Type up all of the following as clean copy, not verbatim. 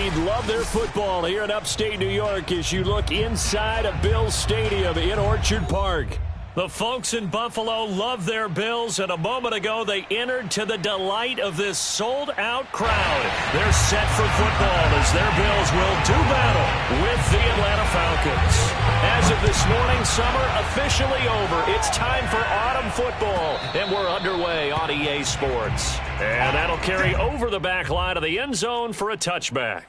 indeed love their football here in upstate New York as you look inside of Bills Stadium in Orchard Park. The folks in Buffalo love their Bills, and a moment ago they entered to the delight of this sold-out crowd. They're set for football as their Bills will do battle with the Atlanta Falcons. As of this morning, summer officially over. It's time for autumn football, and we're underway on EA Sports. And that'll carry over the back line of the end zone for a touchback.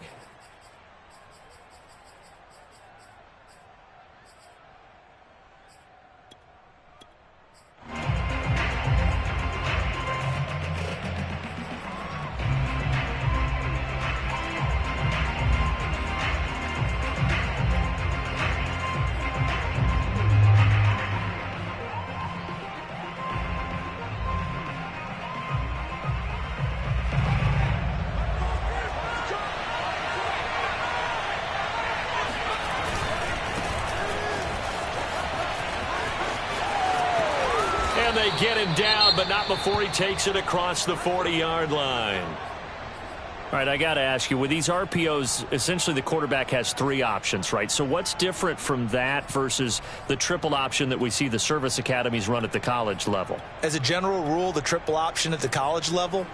And they get him down, but not before he takes it across the 40-yard line. All right, I got to ask you, with these RPOs, essentially the quarterback has three options, right? So what's different from that versus the triple option that we see the service academies run at the college level? As a general rule, the triple option at the college level,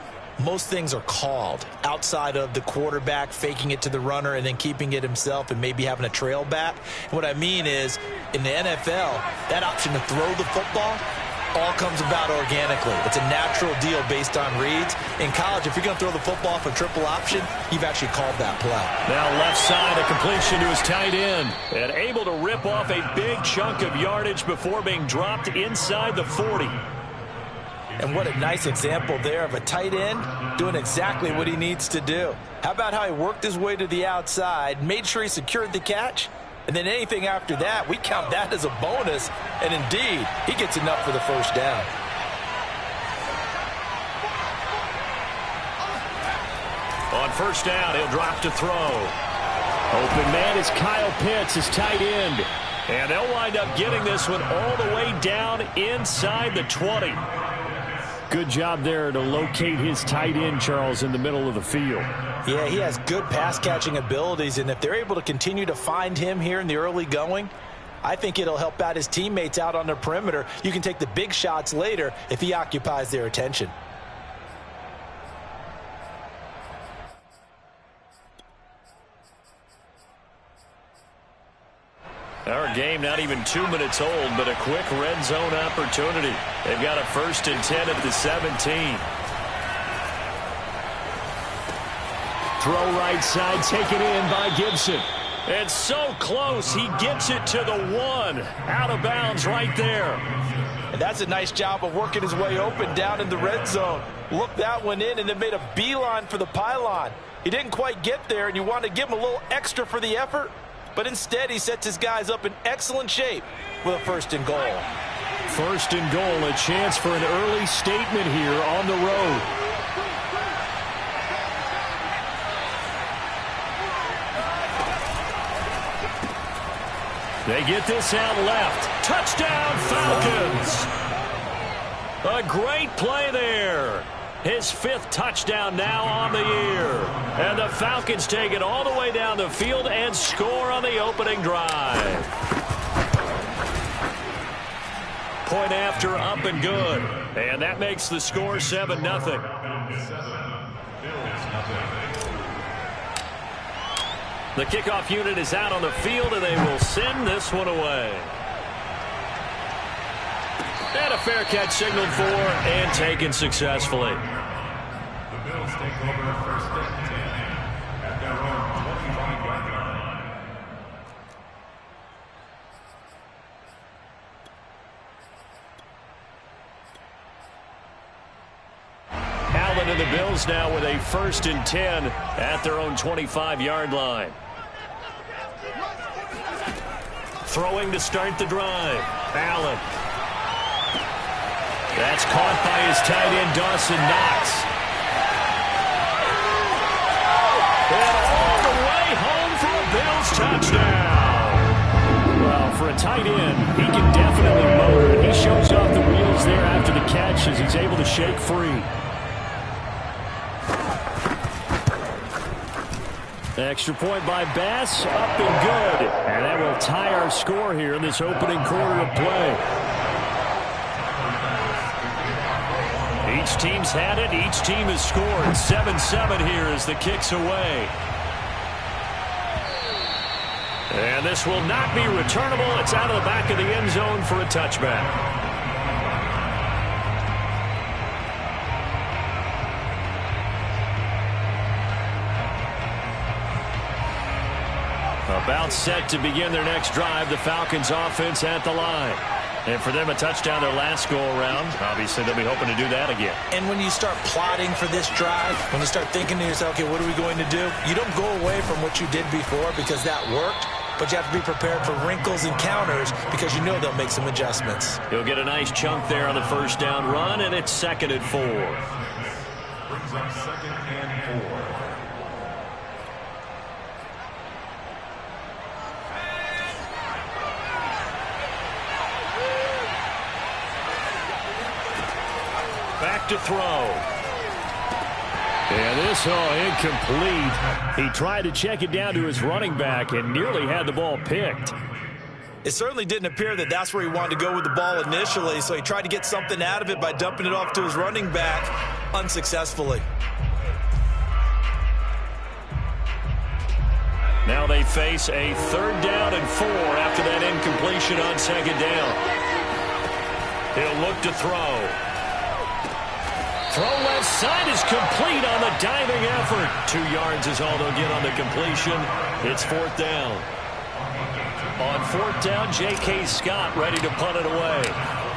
most things are called outside of the quarterback faking it to the runner and then keeping it himself and maybe having a trail back. And what I mean is, in the NFL, that option to throw the football all comes about organically. It's a natural deal based on reads. In college, if you're going to throw the football for triple option, you've actually called that play. Now left side, a completion to his tight end. And able to rip off a big chunk of yardage before being dropped inside the 40. And what a nice example there of a tight end doing exactly what he needs to do. How about how he worked his way to the outside, made sure he secured the catch, and then anything after that, we count that as a bonus. And indeed, he gets enough for the first down. On first down, he'll drop to throw. Open man is Kyle Pitts, his tight end. And they'll wind up getting this one all the way down inside the 20. Good job there to locate his tight end, Charles, in the middle of the field. Yeah, he has good pass-catching abilities, and if they're able to continue to find him here in the early going, I think it'll help out his teammates out on the perimeter. You can take the big shots later if he occupies their attention. Our game not even 2 minutes old, but a quick red zone opportunity. They've got a 1st and 10 at the 17. Throw right side, taken in by Gibson. It's so close, he gets it to the 1. Out of bounds right there. And that's a nice job of working his way open down in the red zone. Looked that one in and then made a beeline for the pylon. He didn't quite get there, and you want to give him a little extra for the effort. But instead, he sets his guys up in excellent shape with a 1st and goal. 1st and goal, a chance for an early statement here on the road. They get this out left. Touchdown, Falcons! A great play there. His 5th touchdown now on the year. And the Falcons take it all the way down the field and score on the opening drive. Point after, up and good. And that makes the score 7-0. The kickoff unit is out on the field, and they will send this one away. And a fair catch signaled for and taken successfully. The Bills take over 1st and 10 at their own 25-yard line. Allen and the Bills now with a 1st and 10 at their own 25-yard line. Throwing to start the drive. Allen. That's caught by his tight end, Dawson Knox. And all the way home for a Bills touchdown. Well, for a tight end, he can definitely motor. He shows off the wheels there after the catch as he's able to shake free. Extra point by Bass, up and good. And that will tie our score here in this opening quarter of play. Each team's had it. Each team has scored. 7-7 here as the kick's away. And this will not be returnable. It's out of the back of the end zone for a touchback. About set to begin their next drive. The Falcons offense at the line. And for them, a touchdown their last go-around. Obviously, they'll be hoping to do that again. And when you start plotting for this drive, when you start thinking to yourself, okay, what are we going to do? You don't go away from what you did before because that worked, but you have to be prepared for wrinkles and counters because you know they'll make some adjustments. He'll get a nice chunk there on the first down run, and it's 2nd and 4. Brings up 2nd and 4. Back to throw. And this, incomplete. He tried to check it down to his running back and nearly had the ball picked. It certainly didn't appear that that's where he wanted to go with the ball initially, so he tried to get something out of it by dumping it off to his running back unsuccessfully. Now they face a 3rd down and 4 after that incompletion on 2nd down. He'll look to throw. Throw left side is complete on the diving effort. 2 yards is all they'll get on the completion. It's 4th down. On 4th down, J.K. Scott ready to punt it away.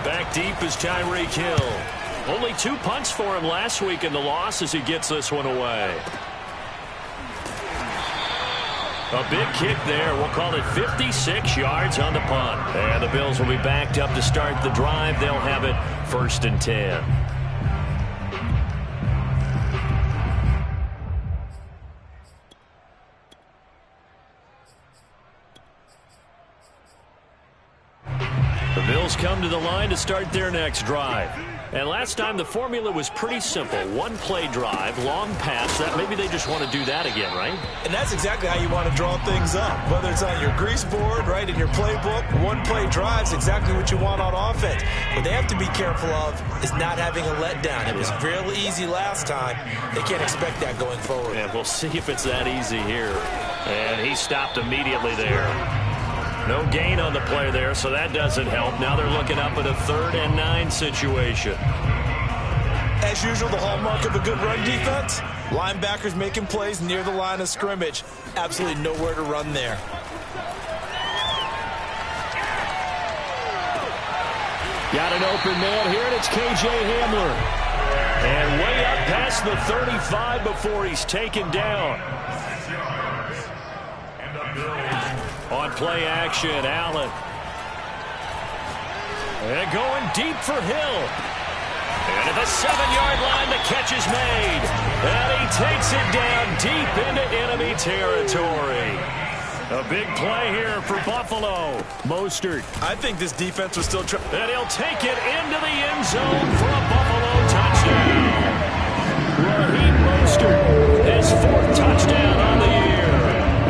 Back deep is Tyreek Hill. Only 2 punts for him last week in the loss as he gets this one away. A big kick there. We'll call it 56 yards on the punt. And the Bills will be backed up to start the drive. They'll have it 1st and 10. The Bills come to the line to start their next drive. And last time the formula was pretty simple. 1-play drive, long pass. That maybe they just want to do that again, right? And that's exactly how you want to draw things up. Whether it's on your grease board, right, in your playbook, 1-play drive's exactly what you want on offense. What they have to be careful of is not having a letdown. It was real easy last time. They can't expect that going forward. And we'll see if it's that easy here. And he stopped immediately there. No gain on the play there, so that doesn't help. Now they're looking up at a 3rd and 9 situation. As usual, the hallmark of a good run defense, linebackers making plays near the line of scrimmage. Absolutely nowhere to run there. Got an open man here, and it's K.J. Hamler. And way up past the 35 before he's taken down. On play action, Allen. And going deep for Hill. And at the 7-yard line, the catch is made. And he takes it down deep into enemy territory. A big play here for Buffalo. Mostert. I think this defense was still trying. And he'll take it into the end zone for a Buffalo touchdown. Raheem Mostert, his 4th touchdown on the year.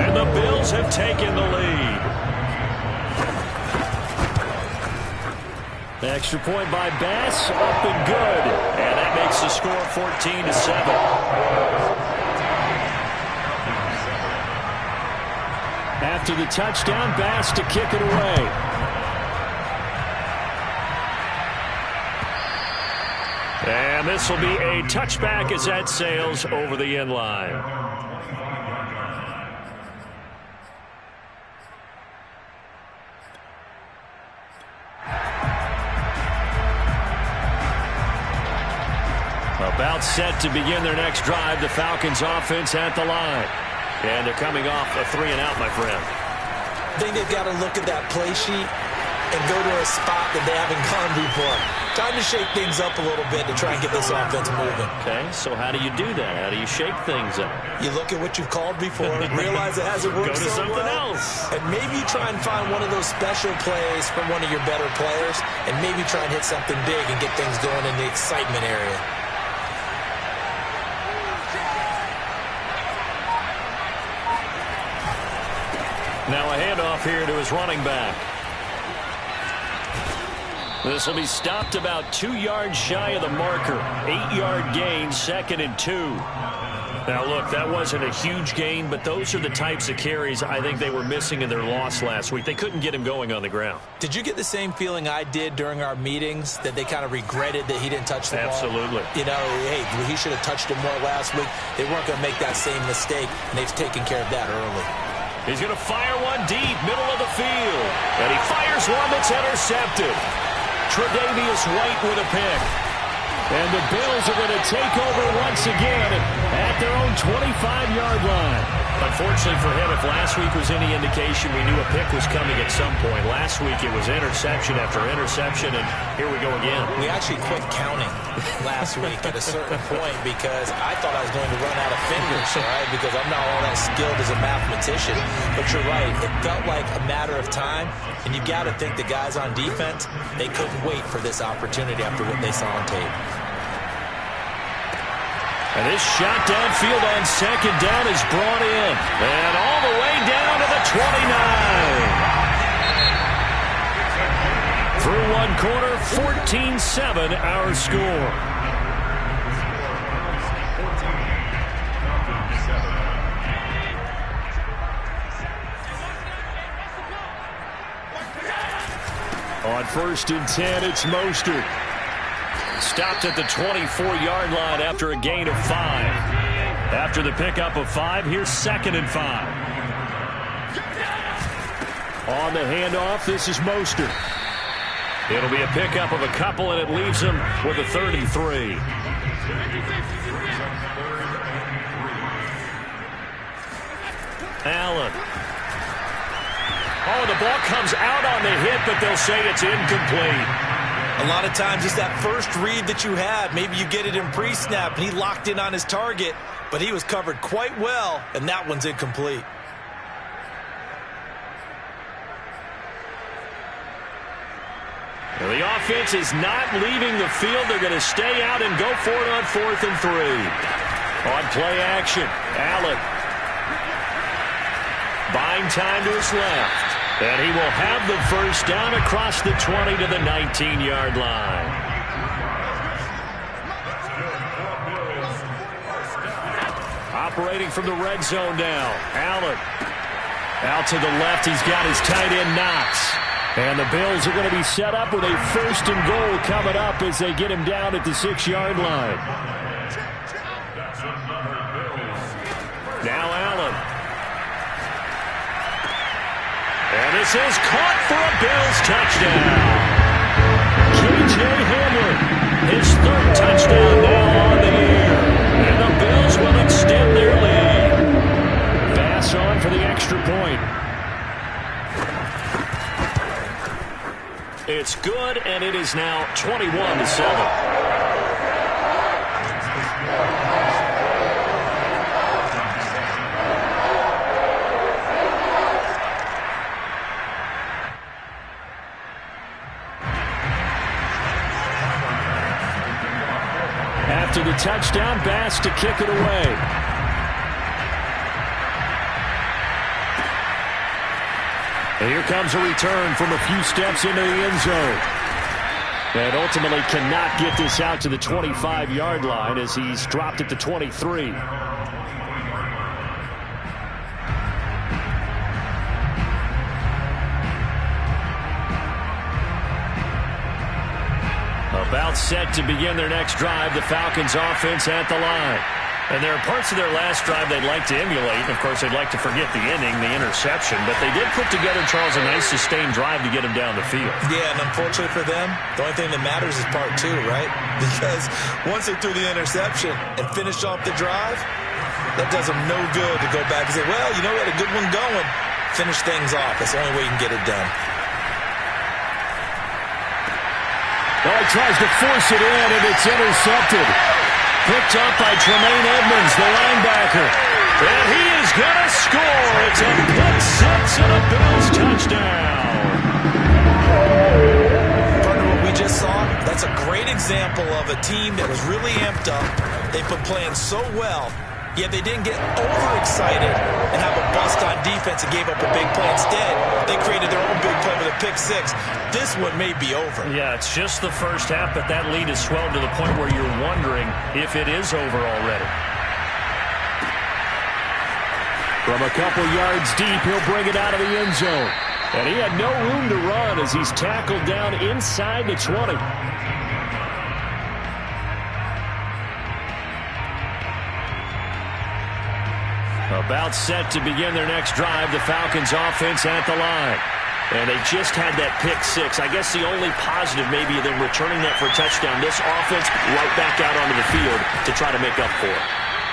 And the Bills have taken the lead. Extra point by Bass, up and good. And that makes the score 14-7. After the touchdown, Bass to kick it away. And this will be a touchback as that sails over the end line. About set to begin their next drive. The Falcons offense at the line. And they're coming off a 3-and-out, my friend. I think they've got to look at that play sheet and go to a spot that they haven't gone before. Time to shake things up a little bit to try and get this offense moving. Okay, so how do you do that? How do you shake things up? You look at what you've called before, realize it hasn't worked Go to so something well, else. and maybe try and find one of those special plays from one of your better players, and maybe try and hit something big and get things going in the excitement area. Now a handoff here to his running back. This will be stopped about 2 yards shy of the marker. 8-yard gain, 2nd and 2. Now, look, that wasn't a huge gain, but those are the types of carries I think they were missing in their loss last week. They couldn't get him going on the ground. Did you get the same feeling I did during our meetings, that they kind of regretted that he didn't touch the ball? Absolutely. You know, hey, he should have touched it more last week. They weren't going to make that same mistake, and they've taken care of that early. He's going to fire one deep, middle of the field. And he fires one that's intercepted. Tre'Davious White with a pick. And the Bills are going to take over once again at their own 25-yard line. Unfortunately for him, if last week was any indication, we knew a pick was coming at some point. Last week it was interception after interception, and here we go again. We actually quit counting last week at a certain point because I thought I was going to run out of fingers, right? Because I'm not all that skilled as a mathematician. But you're right. It felt like a matter of time, and you've got to think the guys on defense, they couldn't wait for this opportunity after what they saw on tape. And this shot downfield on 2nd down is brought in. And all the way down to the 29. Through one quarter, 14-7 our score. On 1st and 10, it's Mostert. Stopped at the 24-yard line after a gain of 5. After the pickup of 5, here's 2nd and 5. On the handoff, this is Mostert. It'll be a pickup of a couple, and it leaves him with a 3rd and 3. Allen. Oh, the ball comes out on the hit, but they'll say it's incomplete. A lot of times it's that first read that you had. Maybe you get it in pre-snap, and he locked in on his target, but he was covered quite well, and that one's incomplete. Well, the offense is not leaving the field. They're going to stay out and go for it on 4th and 3. On play action, Allen. Buying time to his left. And he will have the first down across the 20 to the 19-yard line. Operating from the red zone now. Allen. Out to the left. He's got his tight end Knox. And the Bills are going to be set up with a 1st and goal coming up as they get him down at the 6-yard line. Now Allen. And this is caught for a Bills touchdown. J.J. Hamler, his 3rd touchdown now on the air. And the Bills will extend their lead. Pass on for the extra point. It's good, and it is now 21-7. After the touchdown, Bass to kick it away. And here comes a return from a few steps into the end zone. And ultimately cannot get this out to the 25-yard line as he's dropped at the 23. About set to begin their next drive, the Falcons offense at the line. And there are parts of their last drive they'd like to emulate. And, of course, they'd like to forget the inning, the interception. But they did put together, Charles, a nice sustained drive to get them down the field. Yeah, and unfortunately for them, the only thing that matters is part 2, right? Because once they threw the interception and finished off the drive, that does them no good to go back and say, well, you know, we had a good one going. Finish things off. That's the only way you can get it done. Well, he tries to force it in, and it's intercepted. Picked up by Tremaine Edmonds, the linebacker. And he is going to score. It's a pick six and a Bills touchdown. Partner, what we just saw, that's a great example of a team that was really amped up. They've been playing so well, Yeah, they didn't get overexcited and have a bust on defense and gave up a big play. Instead, they created their own big play with a pick six. This one may be over. Yeah, it's just the first half, but that lead has swelled to the point where you're wondering if it is over already. From a couple yards deep, he'll bring it out of the end zone. And he had no room to run as he's tackled down inside the 20. About set to begin their next drive, the Falcons offense at the line. And they just had that pick six. I guess the only positive maybe of them returning that for a touchdown. This offense right back out onto the field to try to make up for it.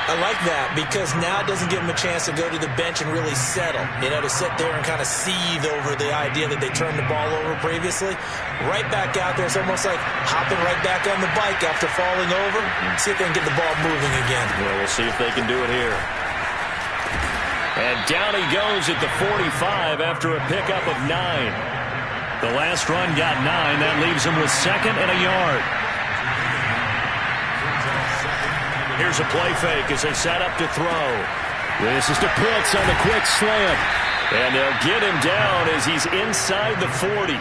I like that because now it doesn't give them a chance to go to the bench and really settle. You know, to sit there and kind of seethe over the idea that they turned the ball over previously. Right back out there. It's almost like hopping right back on the bike after falling over. See if they can get the ball moving again. Well, we'll see if they can do it here. And down he goes at the 45 after a pickup of 9. The last run got 9. That leaves him with 2nd and a yard. Here's a play fake as they set up to throw. This is to Pitts on the quick slant. And they'll get him down as he's inside the 40.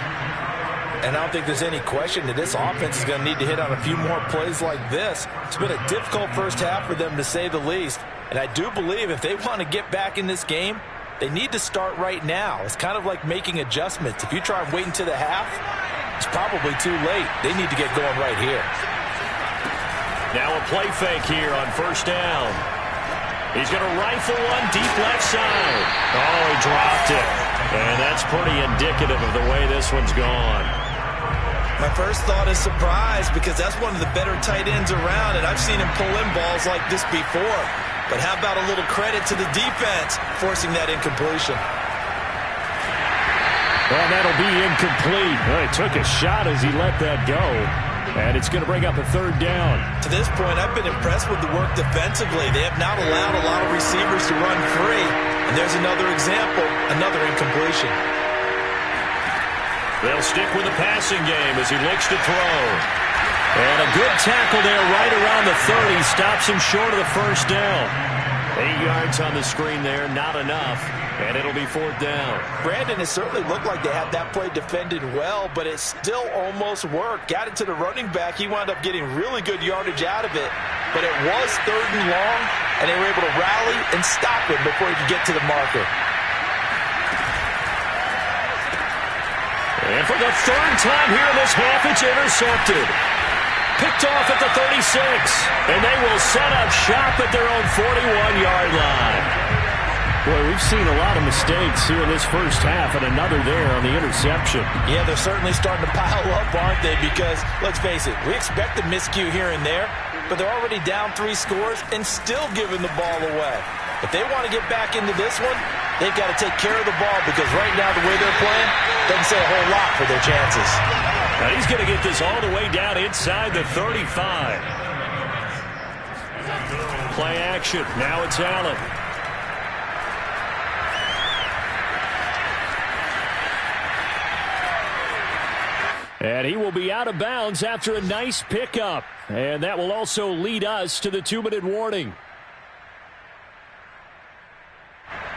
And I don't think there's any question that this offense is going to need to hit on a few more plays like this. It's been a difficult first half for them, to say the least. And I do believe if they want to get back in this game, they need to start right now. It's kind of like making adjustments. If you try and wait until the half, it's probably too late. They need to get going right here. Now a play fake here on first down. He's going to rifle one deep left side. Oh, he dropped it. And that's pretty indicative of the way this one's gone. My first thought is surprise because that's one of the better tight ends around, and I've seen him pull in balls like this before. But how about a little credit to the defense forcing that incompletion? Well, that'll be incomplete. Well, he took a shot as he let that go. And it's going to bring up a 3rd down. To this point, I've been impressed with the work defensively. They have not allowed a lot of receivers to run free. And there's another example, another incompletion. They'll stick with the passing game as he looks to throw. And a good tackle there right around the 30. Stops him short of the first down. 8 yards on the screen there, not enough. And it'll be 4th down. Brandon, it certainly looked like they had that play defended well, but it still almost worked. Got it to the running back. He wound up getting really good yardage out of it. But it was 3rd and long, and they were able to rally and stop him before he could get to the marker. And for the 3rd time here in this half, it's intercepted. Picked off at the 36. And they will set up shop at their own 41-yard line. Boy, we've seen a lot of mistakes here in this first half, and another there on the interception. Yeah, they're certainly starting to pile up, aren't they? Because, let's face it, we expect a miscue here and there, but they're already down 3 scores and still giving the ball away. If they want to get back into this one, they've got to take care of the ball because right now the way they're playing doesn't say a whole lot for their chances. Now he's going to get this all the way down inside the 35. Play action. Now it's Allen. And he will be out of bounds after a nice pickup. And that will also lead us to the 2-minute warning.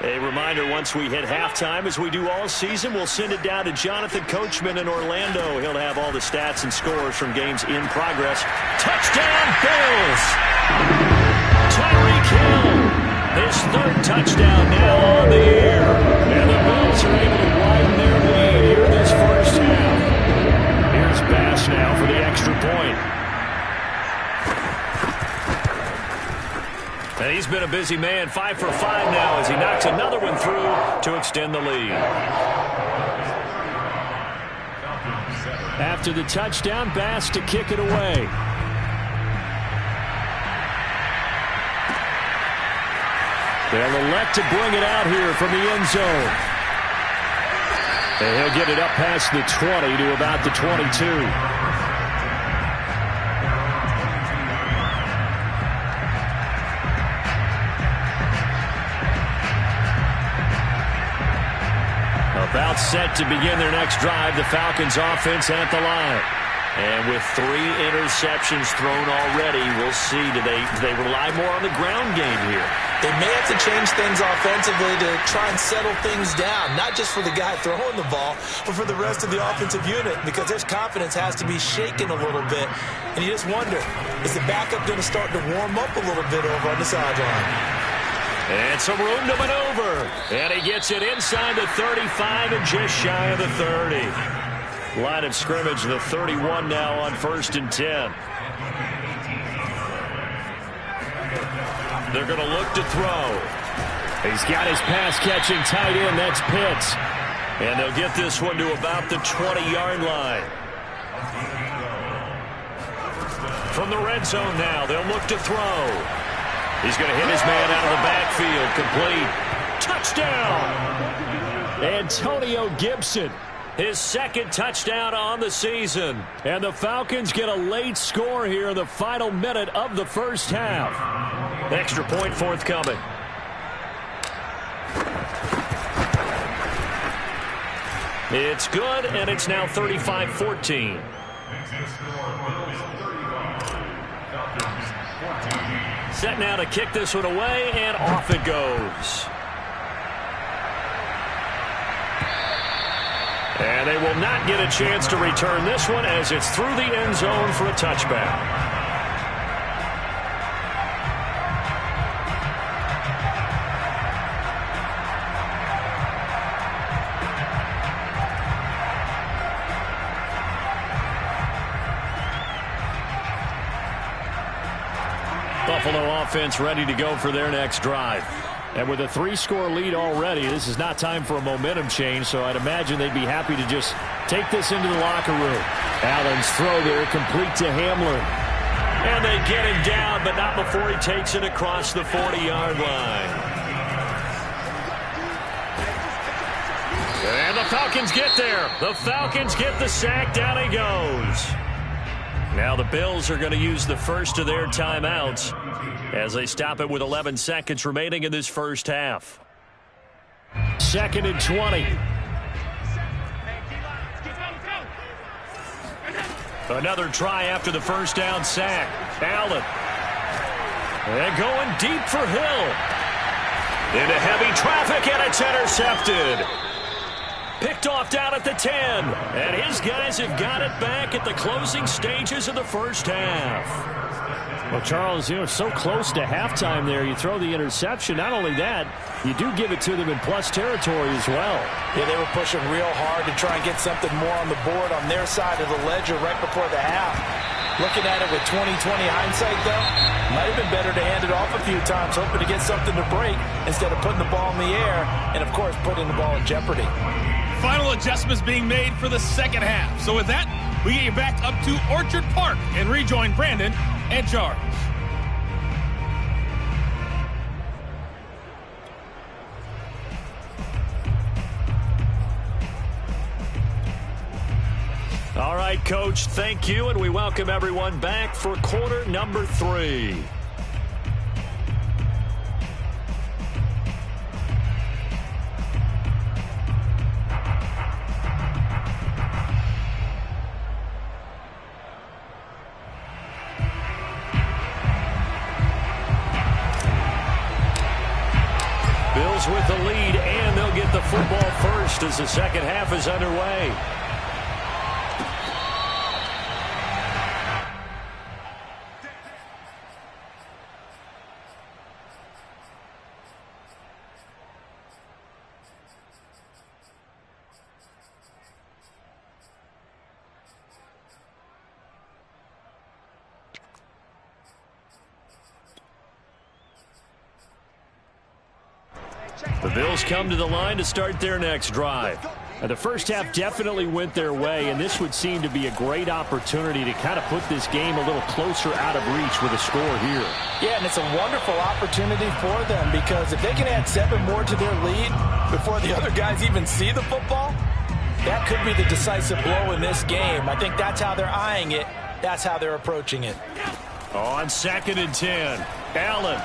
A reminder, once we hit halftime, as we do all season, we'll send it down to Jonathan Coachman in Orlando. He'll have all the stats and scores from games in progress. Touchdown, Bills! Tyreek Hill, his 3rd touchdown now on the air. And the Bills are able to widen their lead here in this first half. Here's Bass now for the extra point. And he's been a busy man, 5 for 5 now as he knocks another one through to extend the lead. After the touchdown, Bass to kick it away. They'll elect to bring it out here from the end zone. And he'll get it up past the 20 to about the 22. About set to begin their next drive, the Falcons offense at the line. And with 3 interceptions thrown already, we'll see. Do they rely more on the ground game here? They may have to change things offensively to try and settle things down, not just for the guy throwing the ball, but for the rest of the offensive unit, because their confidence has to be shaken a little bit. And you just wonder, is the backup going to start to warm up a little bit over on the sideline? And some room to maneuver. And he gets it inside the 35 and just shy of the 30. Line of scrimmage, the 31 now on 1st and 10. They're going to look to throw. He's got his pass-catching tight end. That's Pitts. And they'll get this one to about the 20-yard line. From the red zone now, they'll look to throw. He's going to hit his man out of the backfield. Complete. Touchdown! Antonio Gibson. His 2nd touchdown on the season. And the Falcons get a late score here in the final minute of the first half. Extra point forthcoming. It's good, and it's now 35-14. Set now to kick this one away, and off it goes. And they will not get a chance to return this one as it's through the end zone for a touchback. Buffalo offense ready to go for their next drive. And with a 3-score lead already, this is not time for a momentum change, so I'd imagine they'd be happy to just take this into the locker room. Allen's throw there complete to Hamlin. And they get him down, but not before he takes it across the 40-yard line. And the Falcons get there. The Falcons get the sack. Down he goes. Now the Bills are going to use the first of their timeouts as they stop it with 11 seconds remaining in this first half. 2nd and 20. Another try after the first down sack. Allen. And going deep for Hill. Into heavy traffic, and it's intercepted. Picked off down at the 10. And his guys have got it back at the closing stages of the first half. Well, Charles, so close to halftime there. You throw the interception. Not only that, you do give it to them in plus territory as well. Yeah, they were pushing real hard to try and get something more on the board on their side of the ledger right before the half. Looking at it with 20/20 hindsight, though, might have been better to hand it off a few times, hoping to get something to break instead of putting the ball in the air and, of course, putting the ball in jeopardy. Final adjustments being made for the second half. So with that, we get you back up to Orchard Park and rejoin Brandon and Charles. All right, Coach, thank you, and we welcome everyone back for quarter number 3. Bills with the lead, and they'll get the football first as the second half is underway. The Bills come to the line to start their next drive. The first half definitely went their way, and this would seem to be a great opportunity to kind of put this game a little closer out of reach with a score here. Yeah, and it's a wonderful opportunity for them because if they can add 7 more to their lead before the other guys even see the football, that could be the decisive blow in this game. I think that's how they're eyeing it. That's how they're approaching it. On 2nd and 10, Allen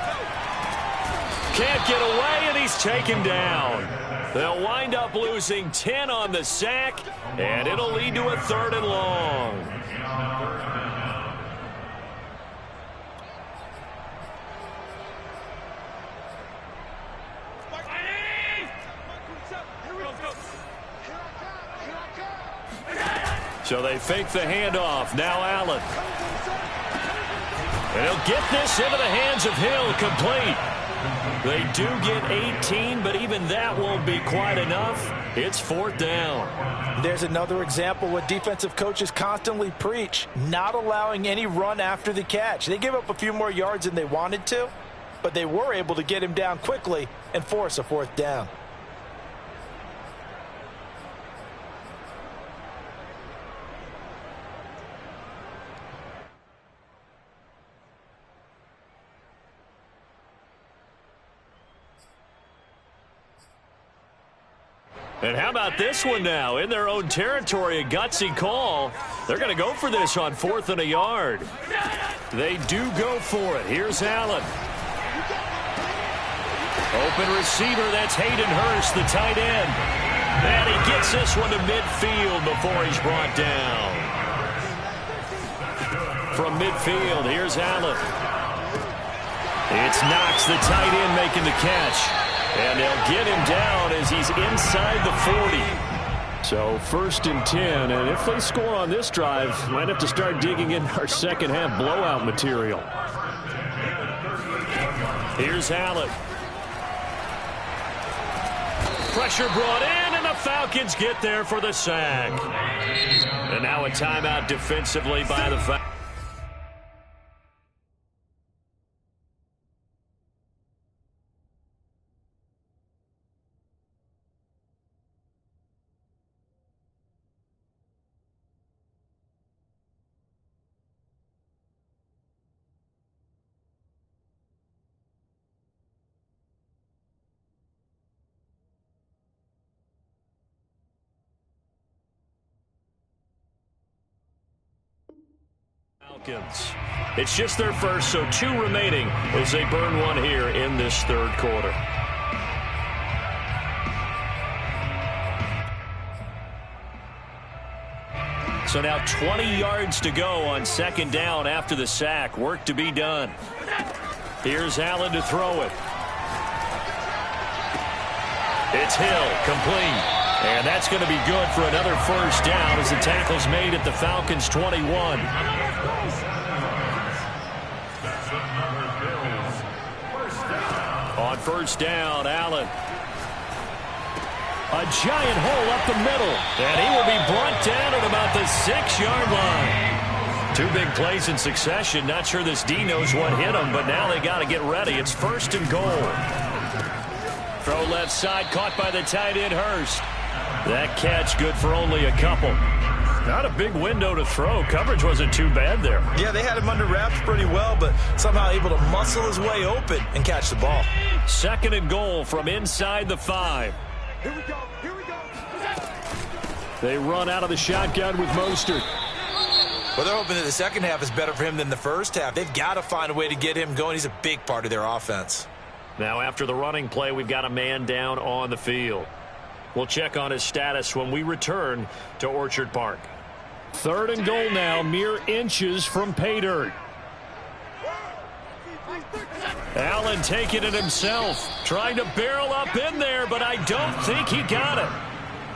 can't get away, and he's taken down. They'll wind up losing 10 on the sack, and it'll lead to a 3rd and long. So they fake the handoff. Now Allen. And he'll get this into the hands of Hill, complete. They do get 18, but even that won't be quite enough. It's 4th down. There's another example what defensive coaches constantly preach, not allowing any run after the catch. They gave up a few more yards than they wanted to, but they were able to get him down quickly and force a 4th down. And how about this one now? In their own territory, a gutsy call. They're going to go for this on 4th and a yard. They do go for it. Here's Allen. Open receiver, that's Hayden Hurst, the tight end. And he gets this one to midfield before he's brought down. From midfield, here's Allen. It's Knox, the tight end, making the catch. And they'll get him down as he's inside the 40. So 1st and 10, and if they score on this drive, might have to start digging in our second half blowout material. Here's Allen. Pressure brought in, and the Falcons get there for the sack. And now a timeout defensively by the Falcons. It's just their first, so 2 remaining as they burn one here in this 3rd quarter. So now 20 yards to go on 2nd down after the sack. Work to be done. Here's Allen to throw it. It's Hill, complete. And that's going to be good for another 1st down as the tackle's made at the Falcons' 21. On 1st down, Allen. A giant hole up the middle. And he will be brought down at about the 6-yard line. 2 big plays in succession. Not sure this D knows what hit him, but now they got to get ready. It's 1st and goal. Throw left side, caught by the tight end, Hurst. That catch good for only a couple. Not a big window to throw. Coverage wasn't too bad there. Yeah, they had him under wraps pretty well, but somehow able to muscle his way open and catch the ball. 2nd and goal from inside the 5. Here we go. Here we go. They run out of the shotgun with Mostert. Well, they're hoping that the second half is better for him than the first half. They've got to find a way to get him going. He's a big part of their offense. Now, after the running play, we've got a man down on the field. We'll check on his status when we return to Orchard Park. 3rd and goal now, mere inches from pay dirt. Allen taking it himself, trying to barrel up in there, but I don't think he got it.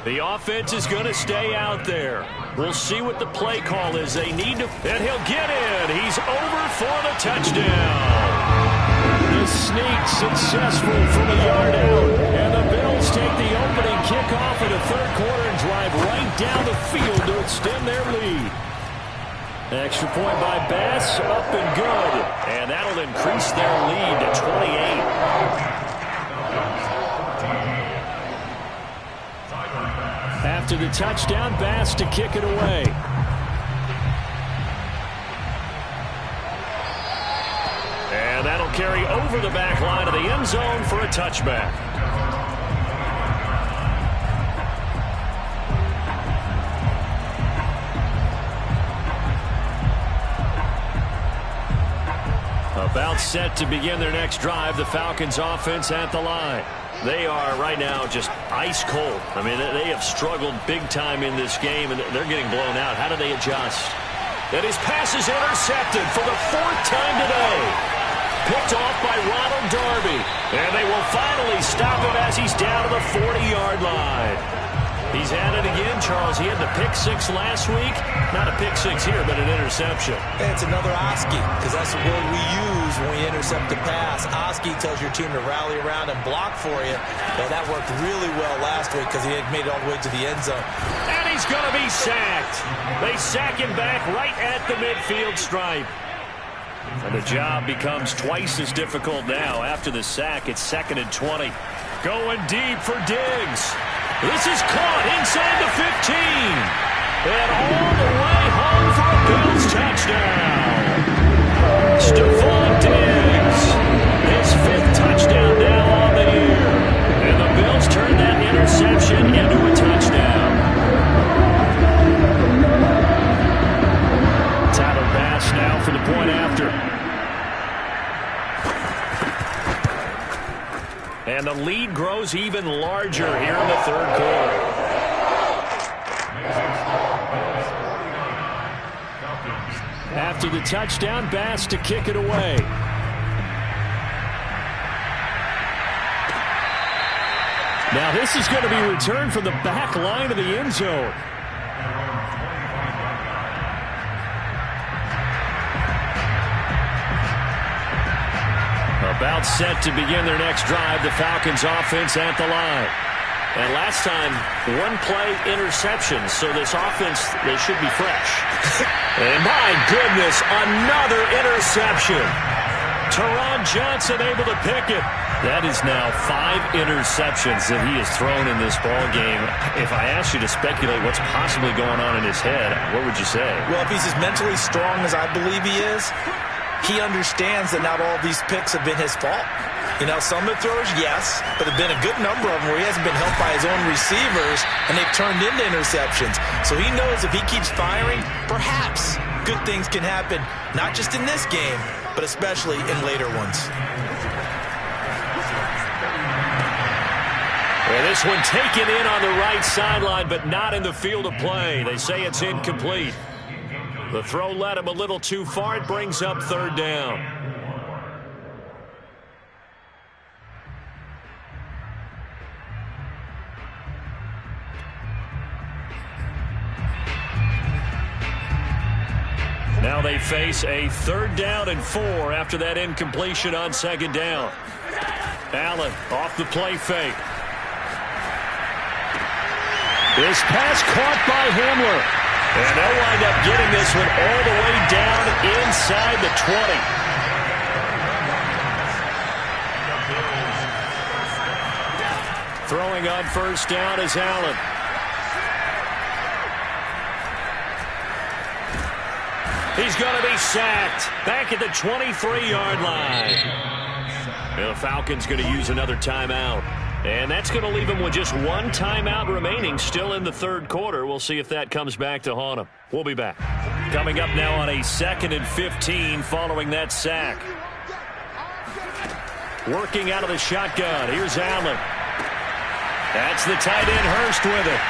The offense is going to stay out there. We'll see what the play call is. They need to, and he'll get in. He's over for the touchdown. The sneak successful from a yard out, and the Bills take the opening kickoff of the 3rd quarter and drive right down the field to extend their lead. Extra point by Bass, up and good, and that'll increase their lead to 28. After the touchdown, Bass to kick it away. And that'll carry over the back line of the end zone for a touchback. About set to begin their next drive, the Falcons offense at the line. They are right now just ice cold. I mean, they have struggled big time in this game, and they're getting blown out. How do they adjust? And his pass is intercepted for the 4th time today. Picked off by Ronald Darby. And they will finally stop him as he's down to the 40-yard line. He's at it again, Charles. He had the pick 6 last week. Not a pick 6 here, but an interception. And it's another Oski, because that's the word we use when we intercept a pass. Oski tells your team to rally around and block for you. And that worked really well last week because he had made it all the way to the end zone. And he's going to be sacked. They sack him back right at the midfield stripe. And the job becomes twice as difficult now. After the sack, it's 2nd and 20. Going deep for Diggs. This is caught inside the 15. And all the way home for a Bills touchdown. Stephon Diggs. His 5th touchdown now on the year. And the Bills turn that interception into a touchdown. Tyler Bass now for the point after. And the lead grows even larger here in the 3rd quarter. After the touchdown, Bass to kick it away. Now this is going to be returned from the back line of the end zone. About set to begin their next drive, the Falcons offense at the line. And last time, 1-play interception, so this offense, they should be fresh. And my goodness, another interception. Teron Johnson able to pick it. That is now 5 interceptions that he has thrown in this ball game. If I asked you to speculate what's possibly going on in his head, what would you say? Well, if he's as mentally strong as I believe he is, he understands that not all of these picks have been his fault. You know, some of the throws, yes, but there have been a good number of them where he hasn't been helped by his own receivers, and they've turned into interceptions. So he knows if he keeps firing, perhaps good things can happen, not just in this game, but especially in later ones. Well, this one taken in on the right sideline, but not in the field of play. They say it's incomplete. The throw led him a little too far. It brings up 3rd down. Now they face a 3rd down and 4 after that incompletion on 2nd down. Allen off the play fake. This pass caught by Hamler. And they'll wind up getting this one all the way down inside the 20. Throwing on 1st down is Allen. He's going to be sacked back at the 23-yard line. And the Falcons going to use another timeout. And that's going to leave him with just 1 timeout remaining still in the 3rd quarter. We'll see if that comes back to haunt him. We'll be back. Coming up now on a 2nd and 15 following that sack. Working out of the shotgun. Here's Allen. That's the tight end Hurst with it.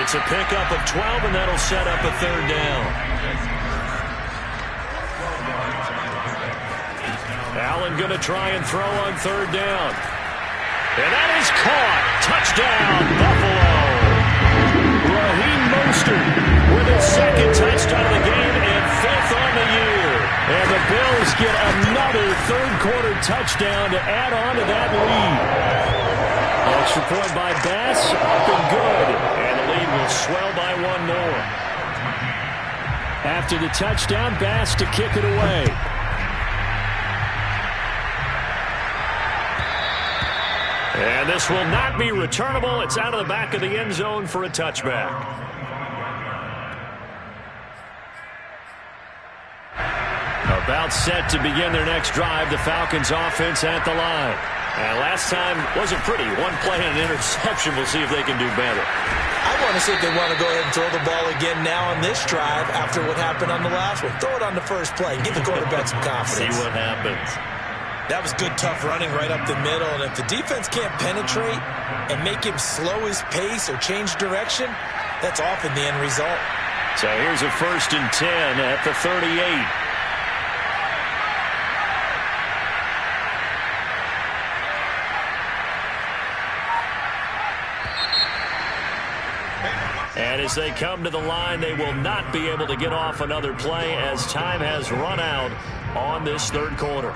It's a pickup of 12, and that'll set up a 3rd down. Allen going to try and throw on 3rd down. And that is caught. Touchdown, Buffalo. Raheem Mostert with his 2nd touchdown of the game and 5th on the year. And the Bills get another 3rd quarter touchdown to add on to that lead. Extra point by Bass, up and good. And the lead will swell by 1 more. After the touchdown, Bass to kick it away. And this will not be returnable. It's out of the back of the end zone for a touchback. About set to begin their next drive, the Falcons offense at the line. And last time wasn't pretty. 1 play and an interception. We'll see if they can do better. I want to see if they want to go ahead and throw the ball again now on this drive after what happened on the last one. Throw it on the first play. Give the quarterback some confidence. See what happens. That was good, tough running right up the middle. And if the defense can't penetrate and make him slow his pace or change direction, that's often the end result. So here's a 1st and 10 at the 38. And as they come to the line, they will not be able to get off another play as time has run out on this 3rd quarter.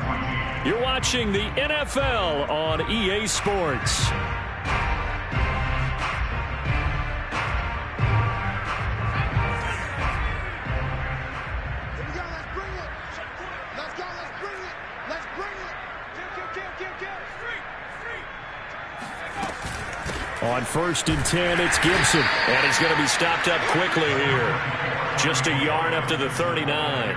You're watching the NFL on EA Sports. On 1st and 10, it's Gibson. And he's going to be stopped up quickly here. Just a yard up to the 39.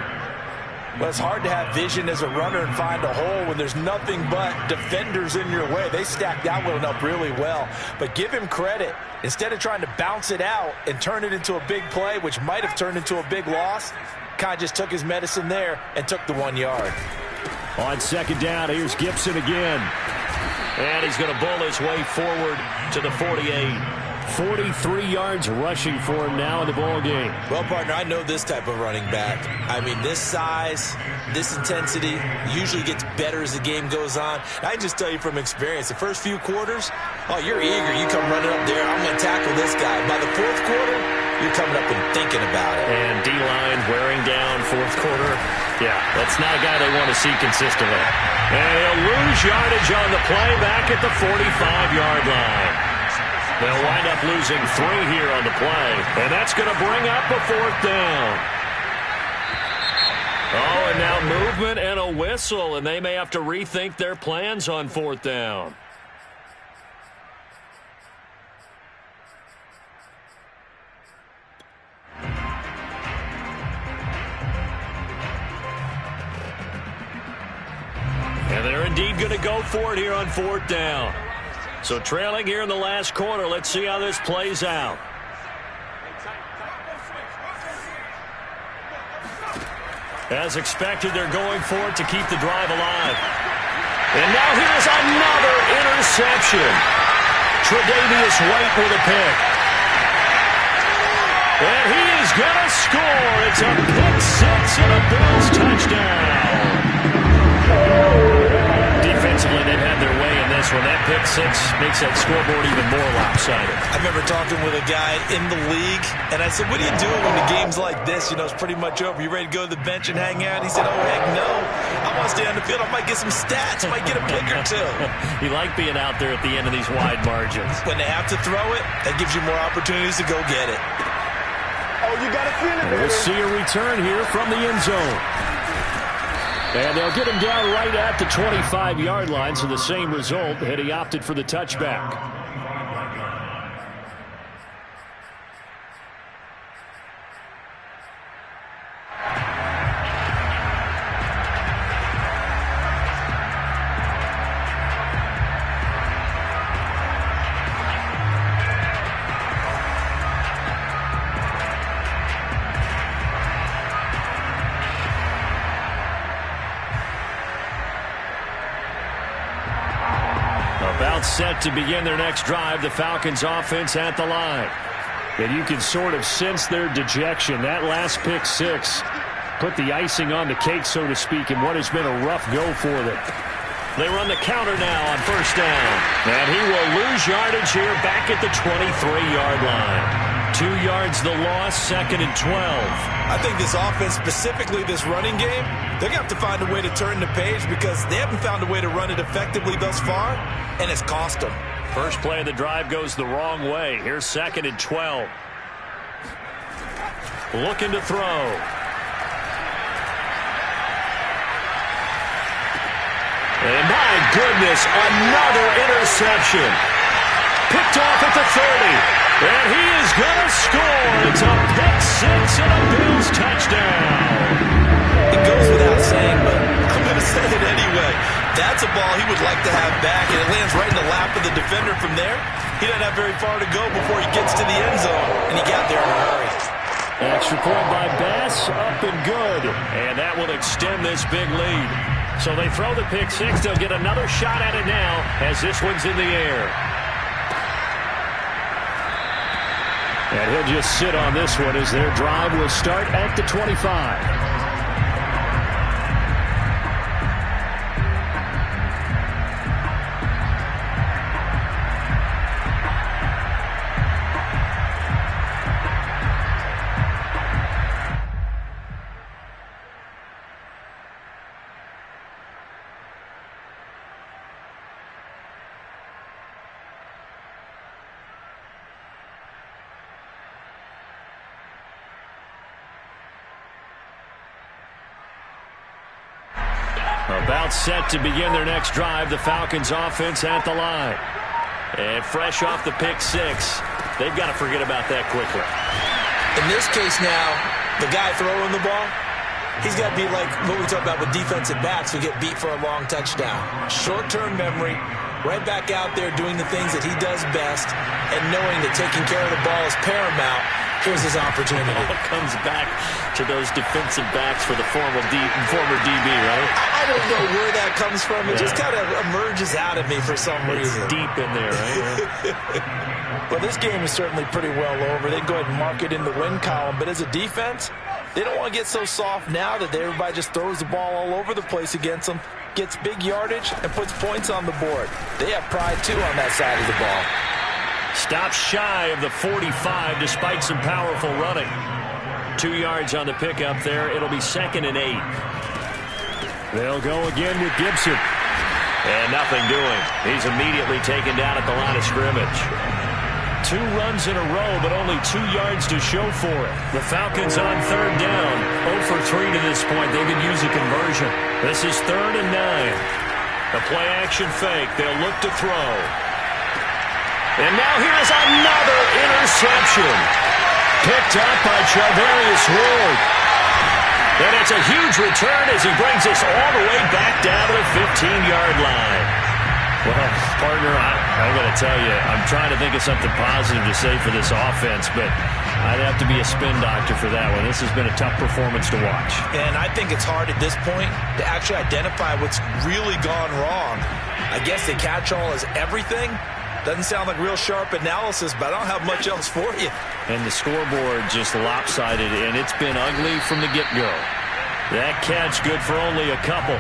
Well, it's hard to have vision as a runner and find a hole when there's nothing but defenders in your way. They stacked that one up really well. But give him credit. Instead of trying to bounce it out and turn it into a big play, which might have turned into a big loss, kind of just took his medicine there and took the 1 yard. On 2nd down, here's Gibson again. And he's going to bull his way forward to the 48. 43 yards rushing for him now in the ball game. Well, partner, I know this type of running back. I mean, this size, this intensity usually gets better as the game goes on. I can just tell you from experience, the first few quarters, oh, you're eager. You come running up there, I'm going to tackle this guy. By the 4th quarter, you're coming up and thinking about it. And D-line wearing down 4th quarter. Yeah, that's not a guy they want to see consistently. And he'll lose yardage on the play back at the 45-yard line. They'll wind up losing 3 here on the play. And that's going to bring up a 4th down. Oh, and now movement and a whistle. And they may have to rethink their plans on 4th down. And they're indeed going to go for it here on 4th down. So trailing here in the last quarter. Let's see how this plays out. As expected, they're going for it to keep the drive alive. And now here's another interception. Tre'Davious White with a pick. And he is going to score. It's a pick 6 and a Bills touchdown. Defensively, they've had their way in this one. That pick 6 makes that scoreboard even more lopsided. I remember talking with a guy in the league, and I said, what do you do when the game's like this? You know, it's pretty much over. You ready to go to the bench and hang out? He said, oh, heck no. I want to stay on the field. I might get some stats. I might get a pick or two. You like being out there at the end of these wide margins. When they have to throw it, that gives you more opportunities to go get it. Oh, you got to feel it, baby. We'll see a return here from the end zone. And they'll get him down right at the 25-yard line, so the same result, had he opted for the touchback. About set to begin their next drive, the Falcons offense at the line. And you can sort of sense their dejection. That last pick 6 put the icing on the cake, so to speak, in what has been a rough go for them. They run the counter now on 1st down. And he will lose yardage here back at the 23-yard line. 2 yards the loss, 2nd and 12. I think this offense, specifically this running game, they're going to have to find a way to turn the page because they haven't found a way to run it effectively thus far, and it's cost them. First play of the drive goes the wrong way. Here's 2nd and 12. Looking to throw. And my goodness, another interception. Picked off at the 30. And he is going to score. It's a pick 6 and a Bills touchdown. It goes without saying, but I'm going to say it anyway. That's a ball he would like to have back, and it lands right in the lap of the defender from there. He doesn't have very far to go before he gets to the end zone, and he got there in a hurry. Extra point by Bass, up and good. And that will extend this big lead. So they throw the pick six. They'll get another shot at it now as this one's in the air. And he'll just sit on this one as their drive will start at the 25. About set to begin their next drive. The Falcons offense at the line. And fresh off the pick six. They've got to forget about that quickly. In this case now, the guy throwing the ball, he's got to be like what we talk about with defensive backs who get beat for a long touchdown. Short-term memory, right back out there doing the things that he does best, and knowing that taking care of the ball is paramount. Here's his opportunity. It all comes back to those defensive backs for the former DB, right? I don't know where that comes from. It just kind of emerges out of me for some reason. It's deep in there, right? Well, this game is certainly pretty well over. They can go ahead and mark it in the win column. But as a defense, they don't want to get so soft now that everybody just throws the ball all over the place against them, gets big yardage, and puts points on the board. They have pride, too, on that side of the ball. Stops shy of the 45 despite some powerful running. 2 yards on the pickup there. It'll be 2nd and 8. They'll go again with Gibson. And nothing doing. He's immediately taken down at the line of scrimmage. 2 runs in a row, but only 2 yards to show for it. The Falcons on 3rd down. 0 for 3 to this point. They could use a conversion. This is 3rd and 9. A play-action fake. They'll look to throw. And now here's another interception. Picked up by Charvarius Ward. And it's a huge return as he brings us all the way back down to the 15-yard line. Well, partner, I got to tell you, I'm trying to think of something positive to say for this offense, but I'd have to be a spin doctor for that one. This has been a tough performance to watch. And I think it's hard at this point to actually identify what's really gone wrong. I guess the catch-all is everything. Doesn't sound like real sharp analysis, but I don't have much else for you. And the scoreboard just lopsided, and it's been ugly from the get-go. That catch good for only a couple.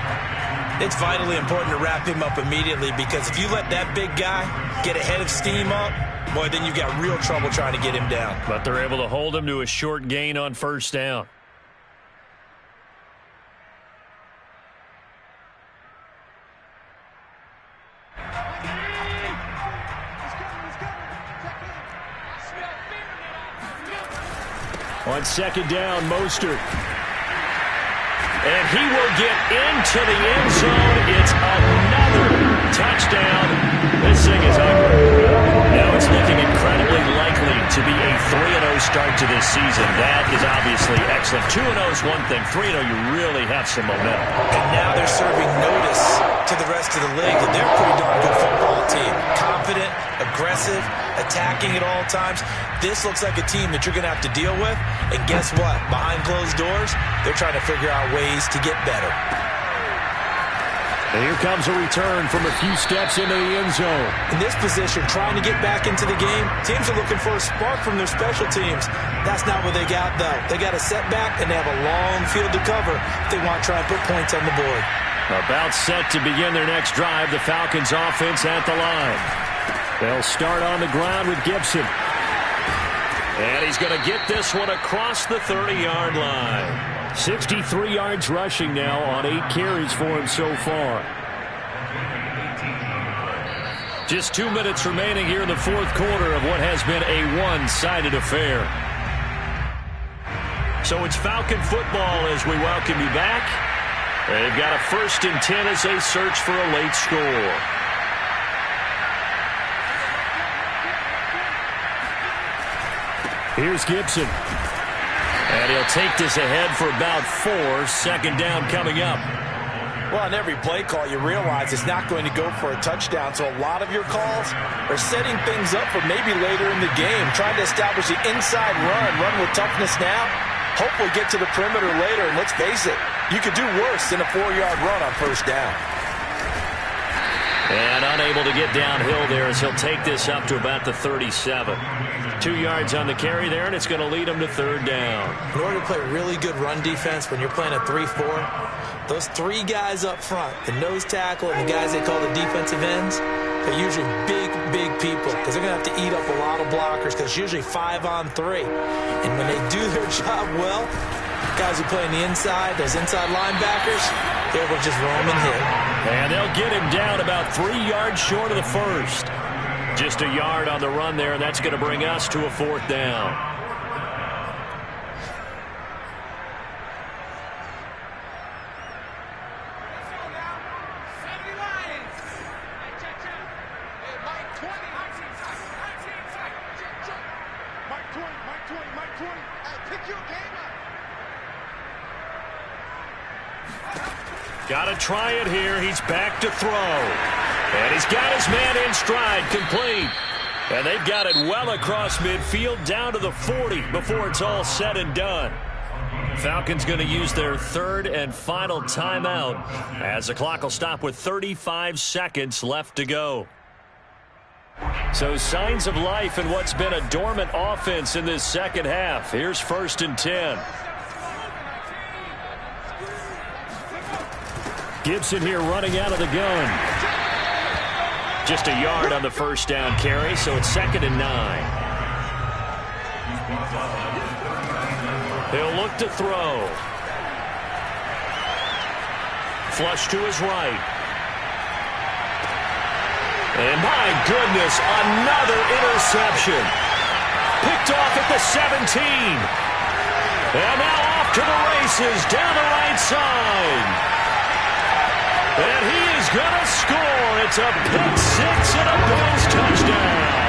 It's vitally important to wrap him up immediately, because if you let that big guy get ahead of steam up, boy, then you've got real trouble trying to get him down. But they're able to hold him to a short gain on 1st down. On 2nd down, Mostert. And he will get into the end zone. It's another touchdown. This thing is ugly. Now it's looking incredibly likely to be a 3-0 start to this season. That is obviously excellent. 2-0 is one thing. 3-0, you really have some momentum. And now they're serving notice to the rest of the league that they're a pretty darn good football team. Confident, aggressive, attacking at all times. This looks like a team that you're going to have to deal with. And guess what? Behind closed doors, they're trying to figure out ways to get better. And here comes a return from a few steps into the end zone. In this position, trying to get back into the game, teams are looking for a spark from their special teams. That's not what they got, though. They got a setback, and they have a long field to cover if they want to try and put points on the board. About set to begin their next drive, the Falcons offense at the line. They'll start on the ground with Gibson. And he's going to get this one across the 30-yard line. 63 yards rushing now on 8 carries for him so far. Just 2 minutes remaining here in the 4th quarter of what has been a one-sided affair. So it's Falcon football as we welcome you back. They've got a 1st and 10 as they search for a late score. Here's Gibson. And he'll take this ahead for about 4. 2nd down coming up. Well, on every play call, you realize it's not going to go for a touchdown, so a lot of your calls are setting things up for maybe later in the game, trying to establish the inside run with toughness now, hopefully get to the perimeter later, and let's face it, you could do worse than a 4-yard run on first down. And unable to get downhill there as he'll take this up to about the 37. 2 yards on the carry there, and it's going to lead him to third down. In order to play really good run defense when you're playing a 3-4, those 3 guys up front, the nose tackle and the guys they call the defensive ends, they're usually big people because they're going to have to eat up a lot of blockers because it's usually 5-on-3. And when they do their job well, guys who play on the inside, those inside linebackers, they will just roam and hit. And they'll get him down about 3 yards short of the first. Just a yard on the run there, and that's going to bring us to a fourth down. Got to try it here. He's back to throw. And he's got his man in stride, complete. And they've got it well across midfield down to the 40 before it's all said and done. Falcons going to use their third and final timeout as the clock will stop with 35 seconds left to go. So signs of life in what's been a dormant offense in this second half. Here's 1st and 10. Gibson here running out of the gun. Just a yard on the first down carry, so it's 2nd and 9. He'll look to throw. Flush to his right. And my goodness, another interception. Picked off at the 17. And now off to the races down the right side. And he is going to score. It's a pick six and a Bills touchdown.